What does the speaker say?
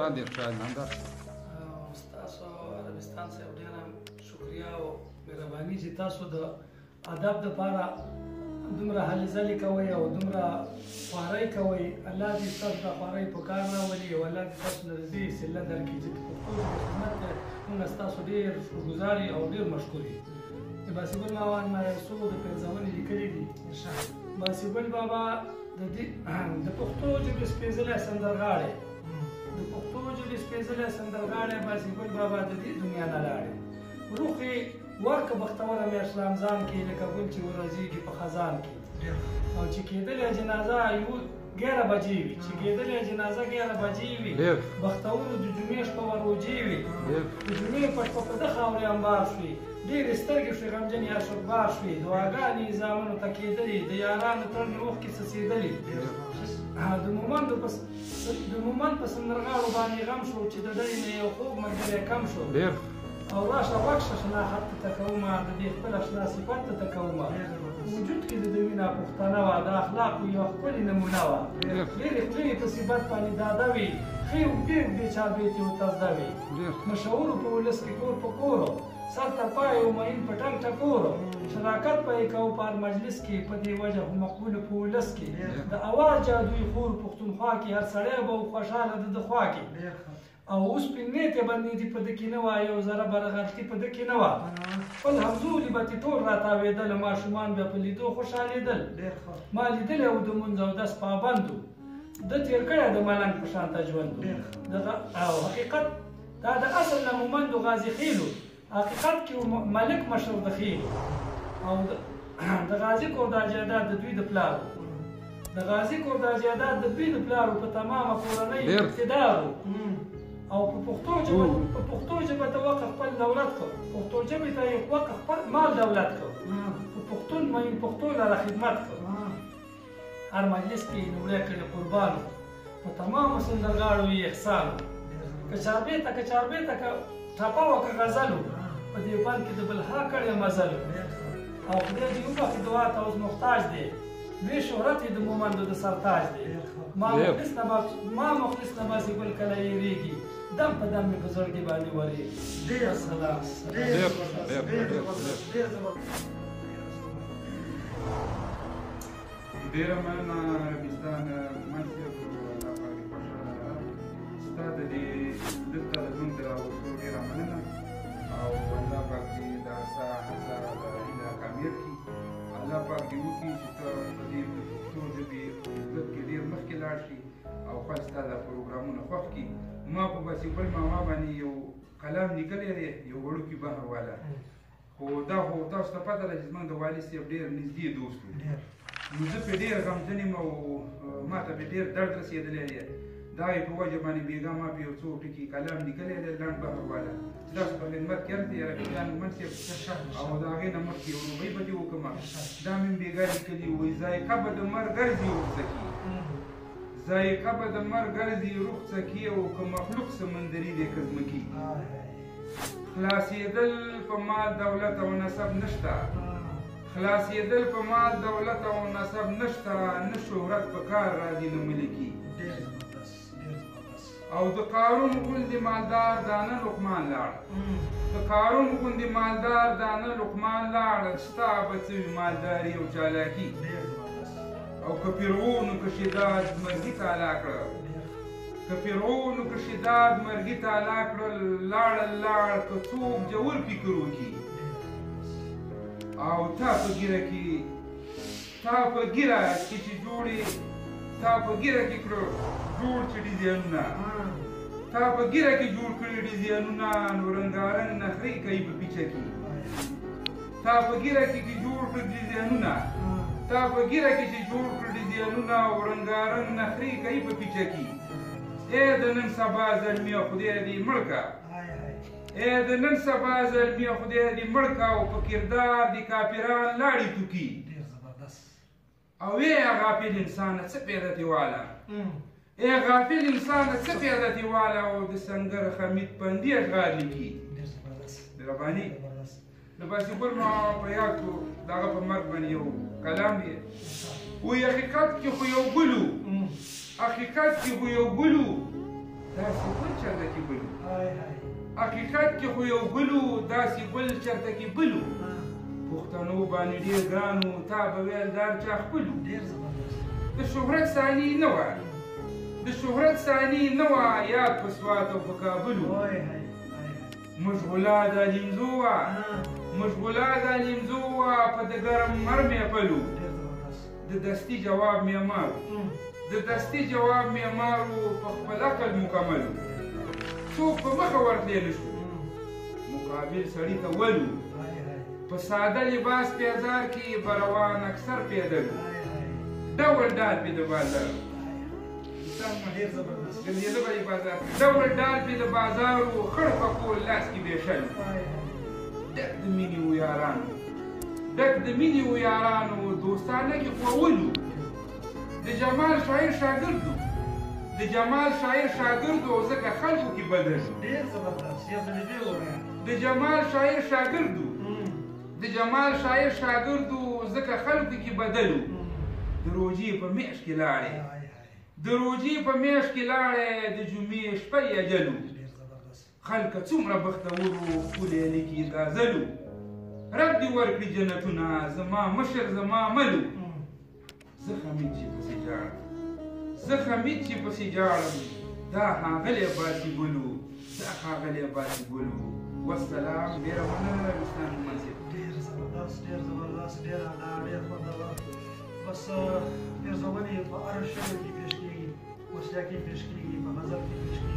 ارشاد نندر تاسو عربستان صاحب ډېره شکریا او مهرباني چې تاسو د ادب دپاره دومره هلې ځلې کوئ او دومره خوارۍ کوئ. الله دې ستاسو دا خوارۍ په کار راولي او الله دې تاسو له دې سله درکړي چې په پښتو ژبې خدمت دی. موږ ستاسو ډېر شکرګزار یو او ډېر مشکور یو. د باسیګل بابا ما یو څو د پنځونې لیکلي دي. باسیګل بابا د پښتو ژبې سپېڅلی سندرغاړی د پښتو ژبې سپېڅلی سندرغاړی باسیګل بابا د دې دنیا نه لاړی. روح یې ورکه بختوره میاشت رمضان کې لکه ګل چې ورځېږي په خزان کې او چې کېدلې جنازه 11 بجې وي چې کېدلې جنازه 11 بجې وي بختورو د جمعې شپه وروجې وي د جمعې په شپه په ده خاورې انبار شوې ډېرې سترګې شوې غمجنې اشکبار شوې دعاګانې یې زامنو ته کېدلې د یارانو ترنې اوښکې څڅېدلې د مومند په سندرغاړو باندې غم شو چې د ډلې نه یو خوږ ملګری کم شو او راشه وکشه شناخت ته کومه د دې خپل اشنا صفت ته کومه وجود کې د دوی نه پښتانه وه د اخلاقو یوه ښکلې نمونه وه ډېرې خولې په صفت باندې داده وي ښې اوږدې اوږدې چاربېتې ورته زده وي مشهورو په ولس کې کور په کورو سر تر پایه ومین په ټنګ ټکورو شراکت به یې کوو په هر مجلس کې په دې وجه خو مقبولو په ولس کې د اواز جادوی خور پښتونخوا کې هر سړی به خوشحاله د ده خوا کې او اوس پنیتې باندې دې په ده کې نه وه یو ذره بره غلطي په ده کې نه وه خپل همزولي به تې ټول راتاوېدل ماشومان بیا په لیدو خوشحالېدل ما لیدلی و د مونځ او دس پابند و ده تېر کړی د ملنګ په شانته ژوند او حقیقت دا د اصل نه مومند و غازي خیلو حقیقت کې ملک مشر د خیلو او د غازي کور دا جایداد د دوی د پلارو د غازي کور دا جایداد د دوی د پلارو په تمامه کورنۍ اقتدارو او په پښتو ژبه ته وقف خپل دولت کړ پښتو ژبې ته یې وقف خپل مال دولت کړ په پښتون مین پښتو لره خدمت کړ هر مجلس کې یې لومړی کړی قربانو په تمامو سندرغاړو یې احسان که چاربېته که ټپه وه که غزل و په دیوبند کې د بلها کړی مزل او خدای دې وبخښي دعا ته اوس محتاج دی لوی شهرت یې د مومندو د سرتاج دی ما مخلص نه باسي ګل کله یېرېږي دم په دم مې په زړګي باندې ورېږي ډېر سلام ډېره مننه عربستان منصب ستا د دې دلته د ژوند د راوستو ډېره مننه او الله پاک دې دا ستا هڅه هیله کامیاب کړي الله پاک دې وکړي چې ته په دې پښتو ژبې عزت کې ډېر مخکې لاړ شي او خپل ستا دا پروګرامونه خوښ کړي. ما په باسیګل ماما باندې یو کلام لیکلی دی یو وړوکي بهر والا خو دا خو تاسو ته پته ده چې زموږ د والي صاحب ډېر نږدې دوست و نو زه پرې ډېر غمجن یم او ما ته پرې ډېر درد رسېدلی دی دا یې په وجه باندې بېګا ما په یو څو ټکي کلام لیکلی دی لنډ بهر والا چې تاسو په خدمت کې هلته عربستان منصب او د هغې نه مخکې یو روغۍ به دې وکړمه دا مې بېګا لیکلي وایي ذایقه به د مرګ ګرځي رخصکي ذایقه به د مرګ ګرځي رخصکي او که مخلوق سمندري دی که ځمکي خلاصېدل په مال دولت او نسب نشته خلاصېدل په مال دولت او نسب نشته نه شهرت په کار راځي نه ملکي او د قارون غوندې مالدار دانه لقمان لاړ د قارون غوندې مالدار دانه لقمان لاړ ستا به څه وي مالداري او چالاکي او که فرعونو که شداد مرګي تالا کړه که فرعونو که شداد مرګي تالا کړل لاړ که څوک جوړ فکر وکړي او تا په ګیره کې چې جوړې تا په ګیره کې کړو جوړ چې ډیزاینونه تا په ګیره کې جوړ کړي ډیزاینونه نو رنګارنګ نخرې کوي په پیچه کې تا په ګیره کې جوړ کړي ډیزاینونه تا په ګیره کې چې جوړ کړي ډیزاینونه او رنګارنګ نخرې کوي په پیچه کې ای د نن سبا زلمیه خدای دې مړ کړه ای د نن سبا زلمیه خدای دې مړ کړه او په کردار دې کافران لاړې توکي او ای غافل انسانه څه پیدا دې واله ای غافل انسانه څه پیدا دې واله او د سنګر حمید پندي اشعار لیکي د رباني د باسیګل ماما په یاد کړو د هغه په مرګ باندې یو کلام دی وایي حقیقت کې خو یو ګل و داسې ګل چرته کې بلو حقیقت کې خو یو ګلو داسې ګل چرته کې بلو پښتنو باندې ډېر ګران و تا به ویل دا چا خپلو د شهرت ثاني نه وه د شهرت ثاني نه وه یاد په سوات او په کابل و مشغوله د لیمزو وه مشغوله د لیمزو وه په د ګرم مرمې پلو د دستي جواب معمار د دستي جواب معمار و په خپل عقل مکمل څوک په مخه ورتلی نه شو مقابل سړي ته ولو په ساده لباس پیزار کې به روان اکثر پیدل ډول ډال پې د بازار ډول ډال پې د بازار و خړ په کول لاس کې بېشل ډک د مینې و یارانو ډک د مینې و یارانو دوستانه کې خوولو د جمال شاعر شاګردو د جمال شاعر شاګردو ځکه خلکو کې بدل د جمال شاعر شاګردو د جمال شاعر شاګردو ځکه خلکو کې بدلو د روجې په میاشت کې لاړې د روجې په میاشت کې لاړې د جمعې شپه یې اجلو خلکه څومره بختورو ښکلې لیکي غازلو رب دې ورکړي جنتونه زما مشر زما ملو زه خمید چې پسې جاړم زه خمید چې پسې جاړم دا ښاغلی باسي ګلو دا ښاغلی باسي ګلو والسلام ډېره مننه رستان مومن صاحب ډېر زبردست ډېره ډېر خوندور بس پیرزوونې په هر شعر کې پیش کېږي وصیه کې پیش کېږي په غزل کې پیش کېږي